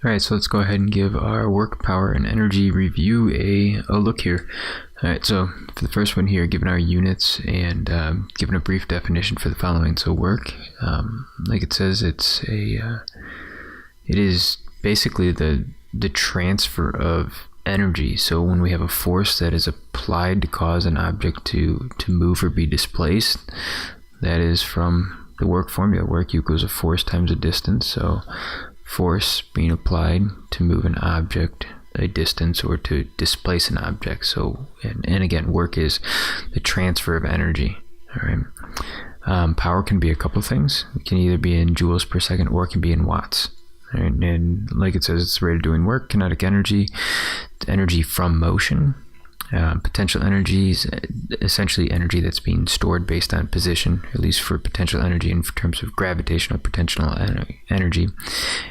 All right, so let's go ahead and give our work, power, and energy review a look here. All right, so for the first one here, given our units and given a brief definition for the following. So work, like it says, it is basically the transfer of energy. So when we have a force that is applied to cause an object to move or be displaced, that is from the work formula. Work equals a force times a distance. So force being applied to move an object a distance or to displace an object. So and again, work is the transfer of energy. All right. Power can be a couple things. It can either be in joules per second or it can be in watts. Right? And like it says, it's the rate of doing work. Kinetic energy, energy from motion. Potential energy is essentially energy that's being stored based on position, at least for potential energy in terms of gravitational potential energy.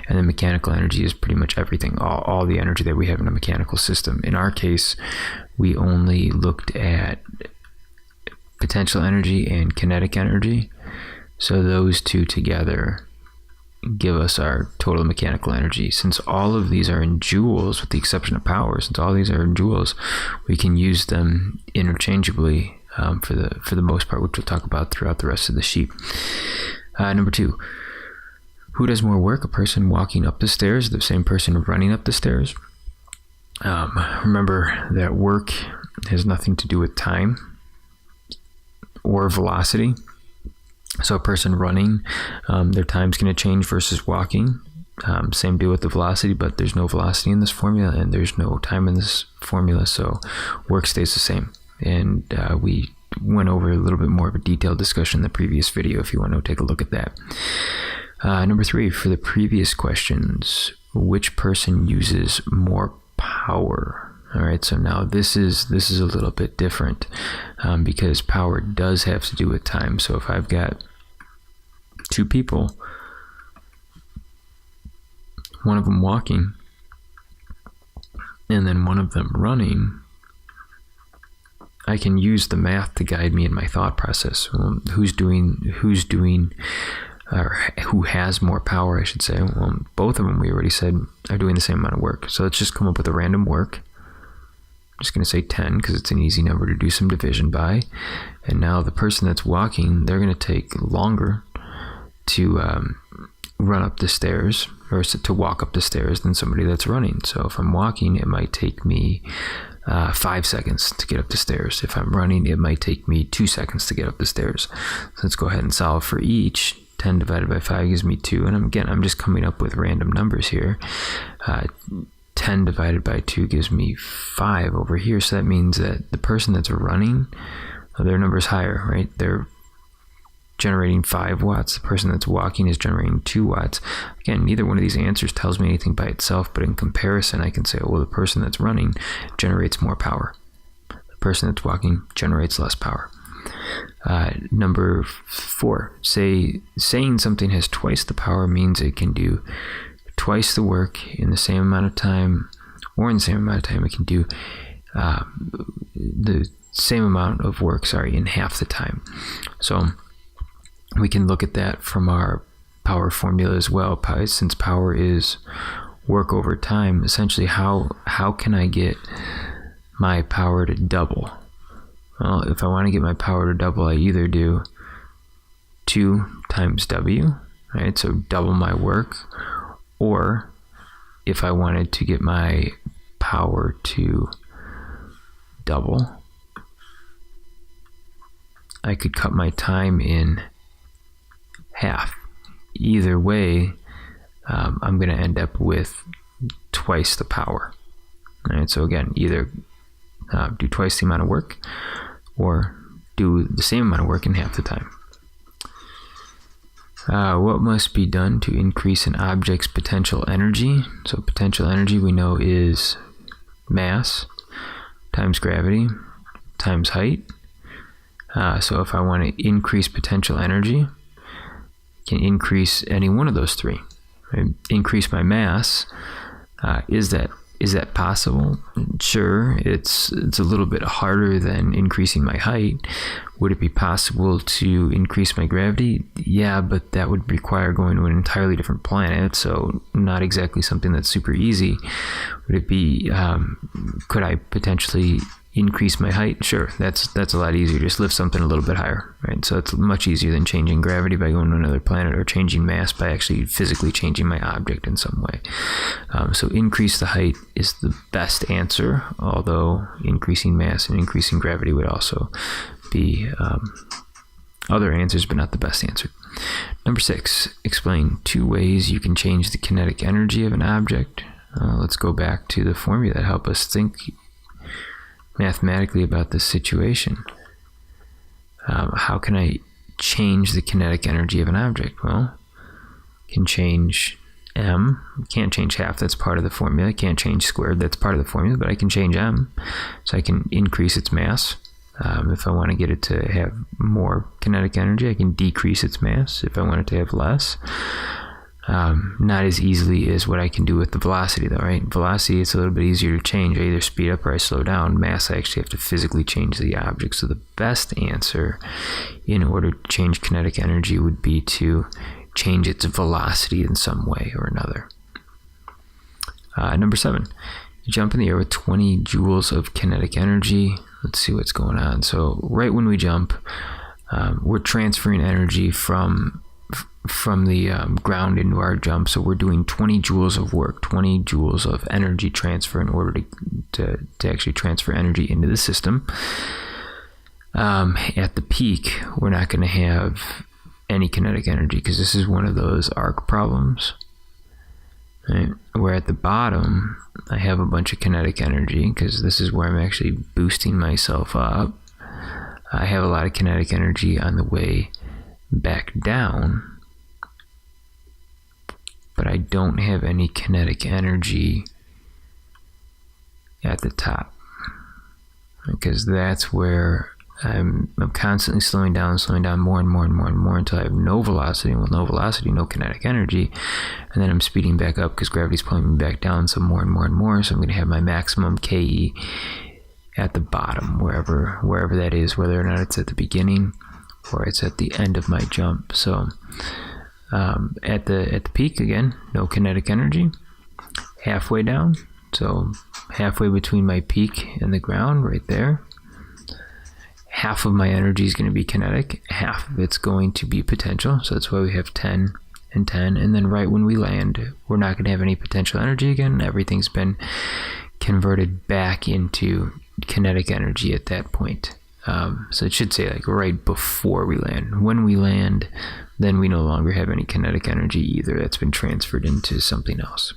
And then mechanical energy is pretty much everything, all the energy that we have in a mechanical system. In our case, we only looked at potential energy and kinetic energy. So those two together give us our total mechanical energy. Since all of these are in joules, with the exception of power, since all these are in joules, we can use them interchangeably for the most part, which we'll talk about throughout the rest of the sheet. Number 2, who does more work? A person walking up the stairs, the same person running up the stairs? Remember that work has nothing to do with time or velocity. So a person running, their time's going to change versus walking. Same deal with the velocity, but there's no velocity in this formula and there's no time in this formula, so work stays the same. And we went over a little bit more of a detailed discussion in the previous video if you want to take a look at that. Number 3, for the previous questions, which person uses more power? All right, so now this is a little bit different because power does have to do with time. So if I've got 2 people, one of them walking and then one of them running, I can use the math to guide me in my thought process. Who's doing or who has more power, I should say. Well, both of them, we already said, are doing the same amount of work. So let's just come up with a random work. I'm just going to say 10 because it's an easy number to do some division by. And now the person that's walking, they're going to take longer to run up the stairs or to walk up the stairs than somebody that's running. So if I'm walking, it might take me 5 seconds to get up the stairs. If I'm running, it might take me 2 seconds to get up the stairs. So let's go ahead and solve for each. 10 divided by 5 gives me 2. And I'm just coming up with random numbers here. 10 divided by 2 gives me 5 over here. So that means that the person that's running, their number is higher, right? They're generating 5 watts. The person that's walking is generating 2 watts. Again, neither one of these answers tells me anything by itself, but in comparison, I can say, well, the person that's running generates more power. The person that's walking generates less power. Number 4, saying something has twice the power means it can do twice the work in the same amount of time, or in the same amount of time it can do the same amount of work, in half the time. So we can look at that from our power formula as well. Since power is work over time, essentially how can I get my power to double? Well, if I want to get my power to double, I either do 2 times W, right? So double my work. Or if I wanted to get my power to double, I could cut my time in half. Either way, I'm going to end up with twice the power. All right, so again, either do twice the amount of work or do the same amount of work in half the time. What must be done to increase an object's potential energy? So potential energy we know is mass times gravity times height. So if I want to increase potential energy, I can increase any one of those 3. Right? Increase my mass is that Is that possible? Sure, it's a little bit harder than increasing my height. Would it be possible to increase my gravity? Yeah, but that would require going to an entirely different planet, so not exactly something that's super easy. Would it be, could I potentially increase my height? Sure, that's a lot easier. Just lift something a little bit higher, right? So it's much easier than changing gravity by going to another planet, or changing mass by actually physically changing my object in some way. So increase the height is the best answer, although increasing mass and increasing gravity would also be other answers, but not the best answer. Number 6, explain 2 ways you can change the kinetic energy of an object. Let's go back to the formula that help us think mathematically about this situation. How can I change the kinetic energy of an object? Well, I can change m. Can't change half, that's part of the formula. Can't change squared, that's part of the formula, but I can change m. So I can increase its mass. If I want to get it to have more kinetic energy, I can decrease its mass if I want it to have less. Not as easily as what I can do with the velocity though, right? Velocity, it's a little bit easier to change. I either speed up or I slow down. Mass, I actually have to physically change the object. So the best answer in order to change kinetic energy would be to change its velocity in some way or another. Number 7, you jump in the air with 20 joules of kinetic energy. Let's see what's going on. So right when we jump, we're transferring energy from the ground into our jump. So we're doing 20 joules of work, 20 joules of energy transfer in order to actually transfer energy into the system. At the peak, we're not going to have any kinetic energy because this is one of those arc problems. Right? Where at the bottom, I have a bunch of kinetic energy because this is where I'm actually boosting myself up. I have a lot of kinetic energy on the way back down, but I don't have any kinetic energy at the top because that's where I'm constantly slowing down more and more until I have no velocity, and with no velocity, no kinetic energy, and then I'm speeding back up because gravity's pulling me back down some more and more, so I'm going to have my maximum KE at the bottom, wherever that is, whether or not it's at the beginning or it's at the end of my jump. So at the peak, again, no kinetic energy. Halfway down, so halfway between my peak and the ground, right there, half of my energy is going to be kinetic, half of it's going to be potential. So that's why we have 10 and 10. And then right when we land, we're not going to have any potential energy again. Everything's been converted back into kinetic energy at that point. So it should say like right before we land. When we land, then we no longer have any kinetic energy either. That's been transferred into something else.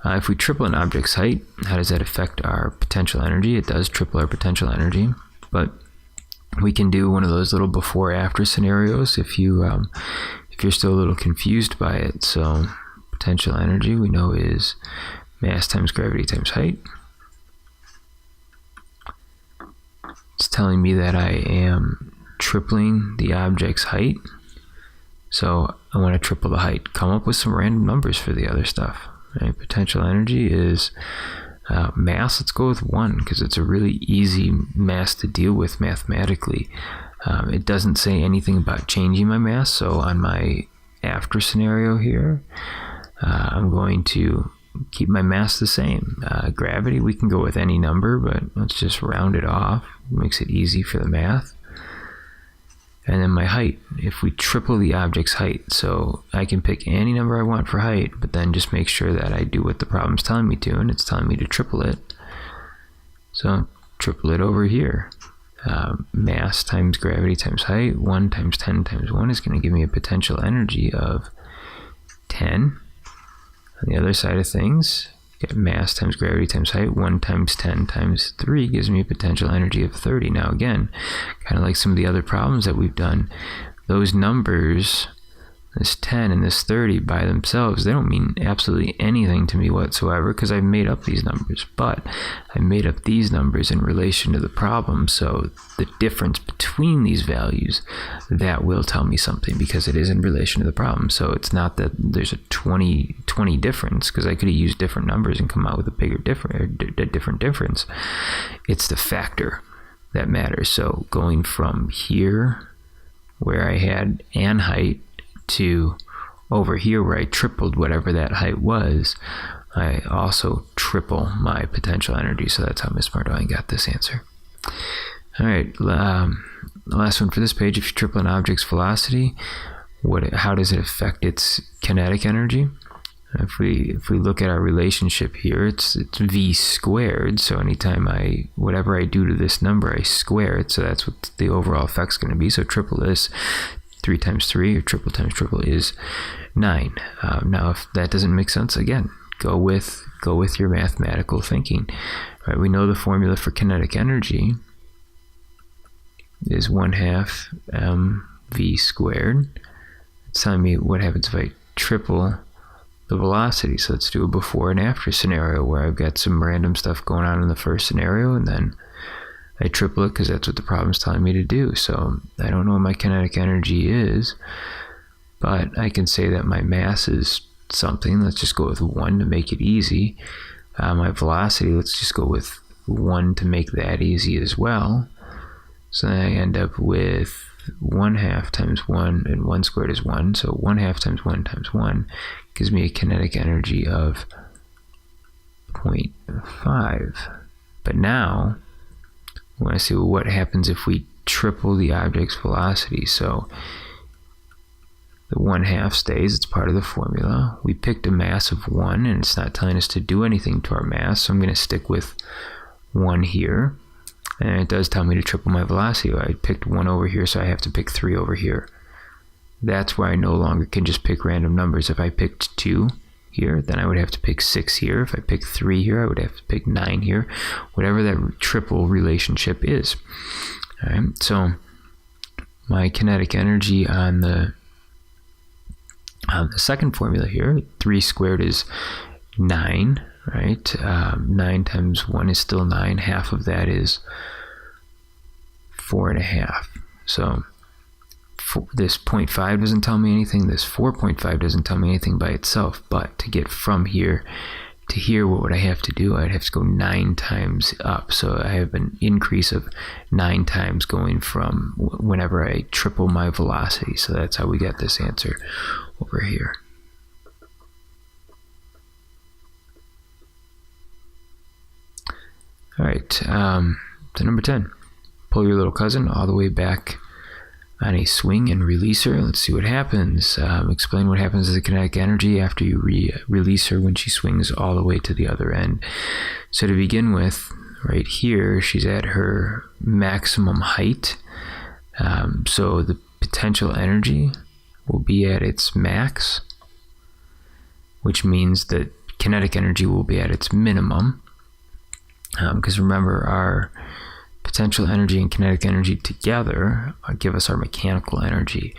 If we triple an object's height, how does that affect our potential energy? It does triple our potential energy, but we can do one of those little before-after scenarios if you're still a little confused by it. So potential energy we know is mass times gravity times height. It's telling me that I am tripling the object's height. So I want to triple the height. Come up with some random numbers for the other stuff. Right? Potential energy is mass. Let's go with 1 because it's a really easy mass to deal with mathematically. It doesn't say anything about changing my mass. So on my after scenario here, I'm going to keep my mass the same. Gravity, we can go with any number, but let's just round it off. It makes it easy for the math. And then my height, if we triple the object's height, so I can pick any number I want for height, but then just make sure that I do what the problem's telling me to, and it's telling me to triple it. So triple it over here. Mass times gravity times height, 1 times 10 times 1 is going to give me a potential energy of 10. On the other side of things, get mass times gravity times height, 1 times 10 times 3 gives me a potential energy of 30. Now again, kind of like some of the other problems that we've done, those numbers this 10 and this 30 by themselves, they don't mean absolutely anything to me whatsoever, because I've made up these numbers. But I made up these numbers in relation to the problem, so the difference between these values, that will tell me something, because it is in relation to the problem. So it's not that there's a 20 difference, because I could have used different numbers and come out with a different difference. It's the factor that matters. So going from here, where I had an height, to over here where I tripled whatever that height was, I also triple my potential energy. So that's how Miss Mardone got this answer. All right, the last one for this page. If you triple an object's velocity, how does it affect its kinetic energy? If we look at our relationship here, it's v squared. So anytime whatever I do to this number, I square it. So that's what the overall effect's going to be. So triple this, 3 times 3, or triple times triple, is 9. Now, if that doesn't make sense, again, go with your mathematical thinking. Right? We know the formula for kinetic energy is 1/2 mv squared. It's telling me what happens if I triple the velocity. So let's do a before and after scenario, where I've got some random stuff going on in the first scenario, and then I triple it because that's what the problem's telling me to do. So I don't know what my kinetic energy is, but I can say that my mass is something. Let's just go with 1 to make it easy. My velocity, let's just go with 1 to make that easy as well. So then I end up with 1/2 times 1, and 1 squared is 1. So 1/2 times 1 times 1 gives me a kinetic energy of 0.5. But now I want to see what happens if we triple the object's velocity. So the 1/2 stays, it's part of the formula. We picked a mass of 1, and it's not telling us to do anything to our mass, so I'm going to stick with 1 here. And it does tell me to triple my velocity. I picked 1 over here, so I have to pick 3 over here. That's why I no longer can just pick random numbers. If I picked 2 here, then I would have to pick 6 here. If I pick 3 here, I would have to pick 9 here. Whatever that triple relationship is. All right, so my kinetic energy on the second formula here, 3 squared is 9, right? 9 times 1 is still 9. Half of that is 4.5. So this 0.5 doesn't tell me anything. This 4.5 doesn't tell me anything by itself. But to get from here to here, what would I have to do? I'd have to go 9 times up. So I have an increase of 9 times going from whenever I triple my velocity. So that's how we get this answer over here. All right, so number 10. Pull your little cousin all the way back on a swing and release her. Let's see what happens. Explain what happens to the kinetic energy after you release her when she swings all the way to the other end. So to begin with, right here, she's at her maximum height. So the potential energy will be at its max, which means that kinetic energy will be at its minimum. Because remember, our potential energy and kinetic energy together give us our mechanical energy.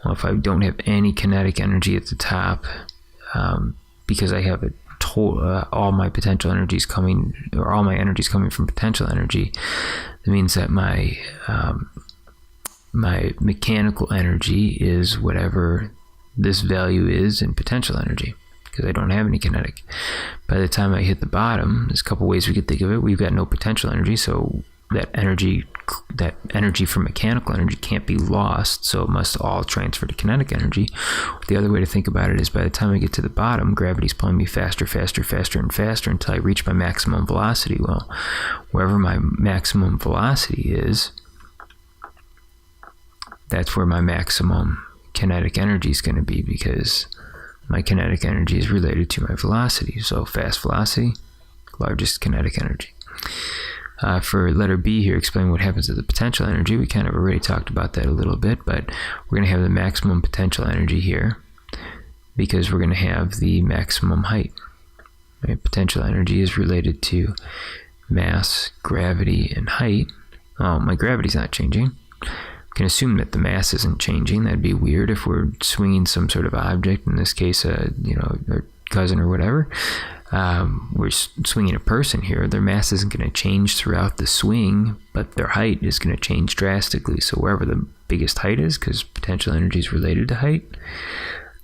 Well, if I don't have any kinetic energy at the top, because I have all my potential energies coming, or all my energies coming from potential energy, that means that my mechanical energy is whatever this value is in potential energy, because I don't have any kinetic. By the time I hit the bottom, there's a couple ways we could think of it. We've got no potential energy, so that energy from mechanical energy can't be lost, so it must all transfer to kinetic energy. The other way to think about it is, by the time I get to the bottom, gravity's pulling me faster, faster, faster, and faster until I reach my maximum velocity. Well, wherever my maximum velocity is, that's where my maximum kinetic energy is going to be, because my kinetic energy is related to my velocity. So fast velocity, largest kinetic energy. For letter B here, explain what happens to the potential energy. We kind of already talked about that a little bit, but we're going to have the maximum potential energy here because we're going to have the maximum height. Right? Potential energy is related to mass, gravity, and height. Oh, my gravity's not changing. can assume that the mass isn't changing. That'd be weird if we're swinging some sort of object, in this case, our cousin or whatever. We're swinging a person here. Their mass isn't going to change throughout the swing, but their height is going to change drastically. So wherever the biggest height is, because potential energy is related to height,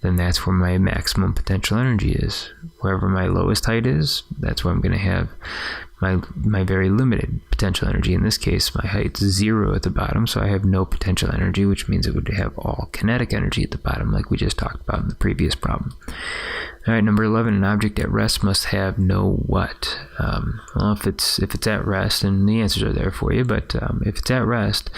then that's where my maximum potential energy is. Wherever my lowest height is, that's where I'm going to have my very limited potential energy. In this case, my height's 0 at the bottom, so I have no potential energy, which means it would have all kinetic energy at the bottom, like we just talked about in the previous problem. All right, number 11, an object at rest must have no what? Well, if it's at rest, and the answers are there for you, but if it's at rest,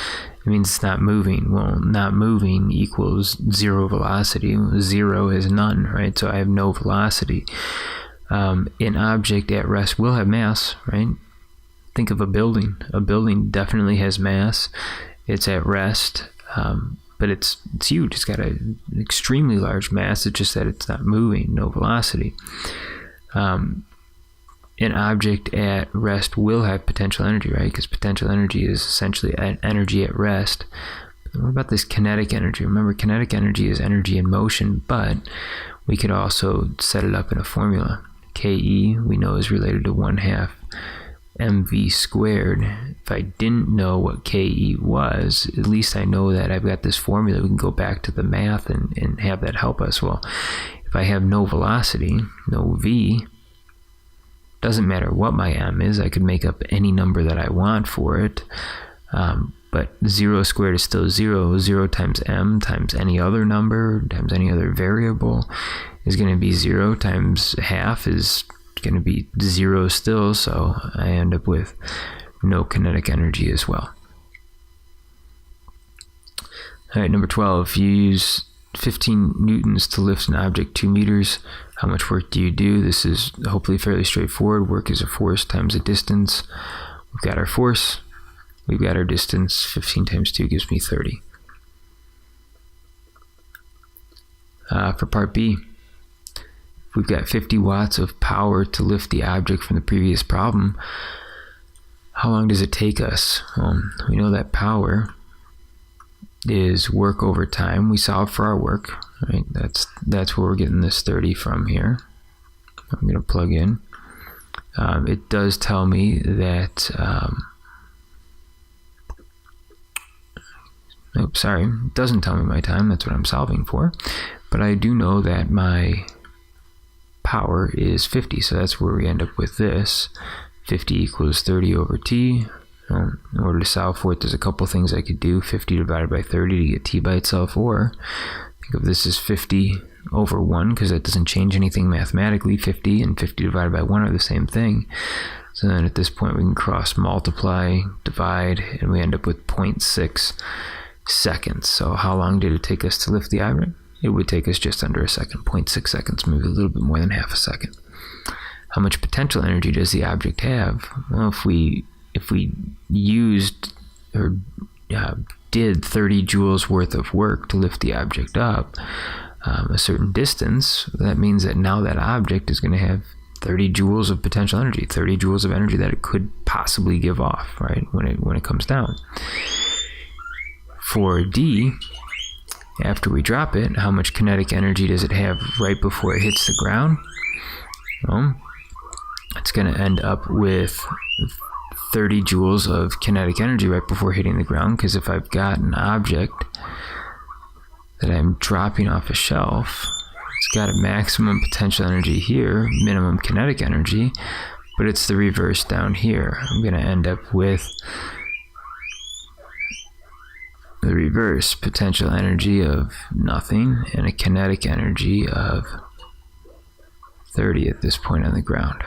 it means it's not moving. Well, not moving equals 0 velocity. 0 is none, right? So I have no velocity. An object at rest will have mass, right? Think of a building. A building definitely has mass. It's at rest, but it's huge. It's got an extremely large mass. It's just that it's not moving, no velocity. An object at rest will have potential energy, right? Because potential energy is essentially energy at rest. What about this kinetic energy? Remember, kinetic energy is energy in motion, but we could also set it up in a formula. Ke, we know, is related to 1/2 mv squared. If I didn't know what Ke was, at least I know that I've got this formula. We can go back to the math and have that help us. Well, if I have no velocity, no v, doesn't matter what my m is, I could make up any number that I want for it. But 0 squared is still 0. 0 times m times any other number times any other variable is going to be 0, times half is going to be 0 still, so I end up with no kinetic energy as well. All right, number 12, if you use 15 newtons to lift an object 2 meters, how much work do you do? This is hopefully fairly straightforward. Work is a force times a distance. We've got our force, we've got our distance. 15 times 2 gives me 30. For part B, if we've got 50 watts of power to lift the object from the previous problem, how long does it take us? We know that power is work over time. We solve for our work, right? That's where we're getting this 30 from here. I'm going to plug in. It does tell me that it doesn't tell me my time. That's what I'm solving for. But I do know that my power is 50, so that's where we end up with this. 50 equals 30 over t. In order to solve for it, there's a couple things I could do. 50 divided by 30 to get t by itself, or think of this as 50 over 1, because that doesn't change anything mathematically. 50 and 50 divided by 1 are the same thing. So then at this point we can cross multiply, divide, and we end up with 0.6 seconds. So how long did it take us to lift the object? It would take us just under a second, 0.6 seconds, maybe a little bit more than half a second. How much potential energy does the object have? Well, if we used or did 30 joules worth of work to lift the object up a certain distance, that means that now that object is going to have 30 joules of potential energy, 30 joules of energy that it could possibly give off, right, when it comes down. For D, after we drop it, how much kinetic energy does it have right before it hits the ground? Well, it's going to end up with 30 joules of kinetic energy right before hitting the ground, because if I've got an object that I'm dropping off a shelf, it's got a maximum potential energy here, minimum kinetic energy, but it's the reverse down here. I'm going to end up with the reverse potential energy of nothing and a kinetic energy of 30 at this point on the ground.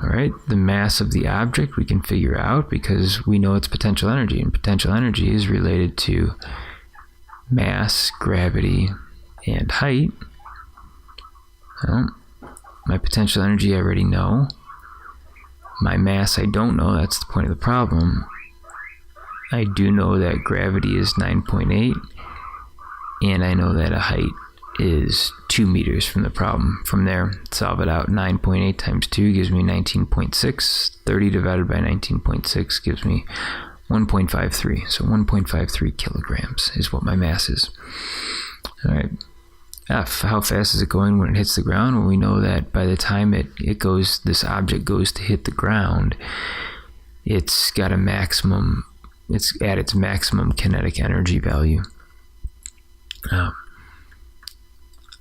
All right, the mass of the object we can figure out because we know its potential energy, and potential energy is related to mass, gravity, and height. Well, my potential energy I already know. My mass I don't know. That's the point of the problem. I do know that gravity is 9.8, and I know that a height is 2 meters from the problem. From there, solve it out. 9.8 times 2 gives me 19.6. 30 divided by 19.6 gives me 1.53. So 1.53 kilograms is what my mass is. All right. F, how fast is it going when it hits the ground? Well, we know that by the time this object goes to hit the ground, it's got a maximum, it's at its maximum kinetic energy value.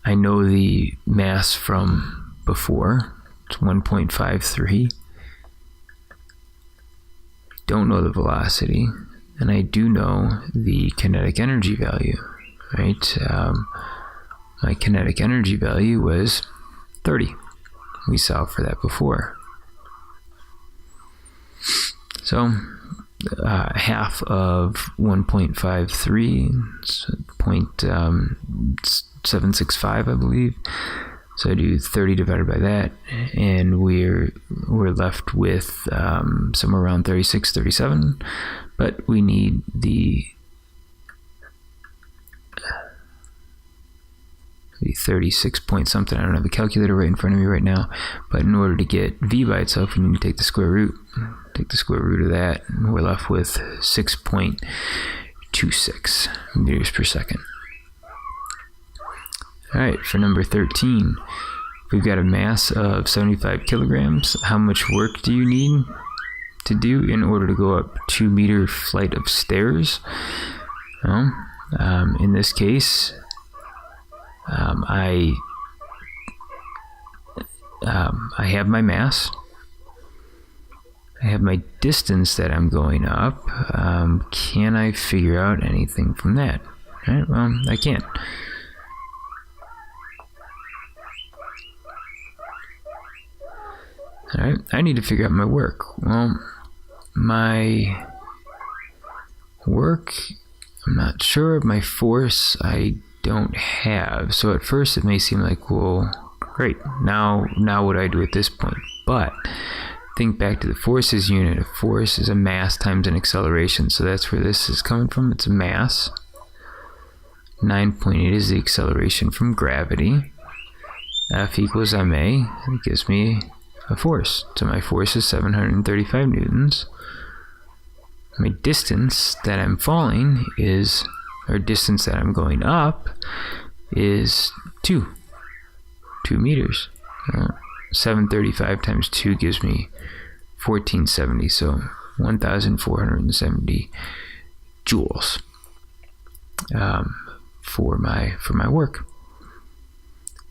I know the mass from before, it's 1.53. Don't know the velocity, and I do know the kinetic energy value, right? My kinetic energy value was 30. We solved for that before. So half of 1.53, 0.765, I believe. So I do 30 divided by that, and we're left with somewhere around 36, 37. But we need the 36 point something. I don't have the calculator right in front of me right now, but in order to get v by itself, we need to take the square root. Take the square root of that, and we're left with 6.26 meters per second. All right, for number 13, we've got a mass of 75 kilograms. How much work do you need to do in order to go up 2 meter flight of stairs? Well, in this case, I have my mass. I have my distance that I'm going up. Can I figure out anything from that? All right, well, I can't. All right, I need to figure out my work. Well, my work, I'm not sure. My force, I don't have. So at first it may seem like, well, great, now what do I do at this point? But think back to the forces unit. A force is a mass times an acceleration. So that's where this is coming from. It's a mass. 9.8 is the acceleration from gravity. F equals ma. It gives me a force. So my force is 735 newtons. My distance that I'm falling is, or distance that I'm going up, is 2 meters. 735 times 2 gives me 1470, so 1,470 joules for my work.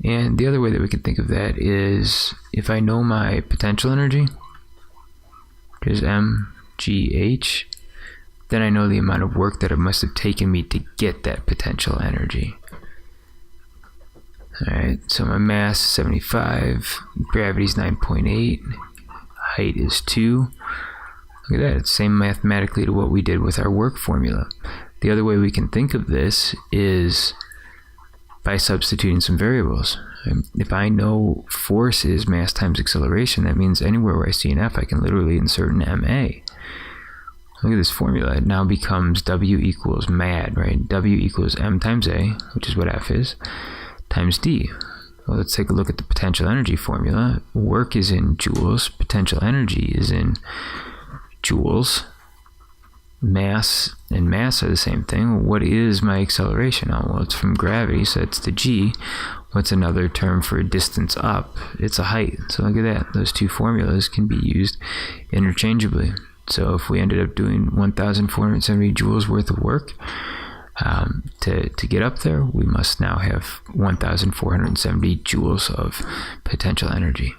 And the other way that we can think of that is if I know my potential energy, which is mgh, then I know the amount of work that it must have taken me to get that potential energy. Alright, so my mass is 75, gravity is 9.8, height is 2. Look at that, it's same mathematically to what we did with our work formula. The other way we can think of this is by substituting some variables. If I know force is mass times acceleration, that means anywhere where I see an F, I can literally insert an ma. Look at this formula. It now becomes W equals MAD, right? W equals M times A, which is what F is, times D. Well, let's take a look at the potential energy formula. Work is in joules. Potential energy is in joules. Mass and mass are the same thing. What is my acceleration? Oh, well, it's from gravity, so it's the G. What's another term for a distance up? It's a height. So look at that. Those two formulas can be used interchangeably. So if we ended up doing 1,470 joules worth of work to get up there, we must now have 1,470 joules of potential energy.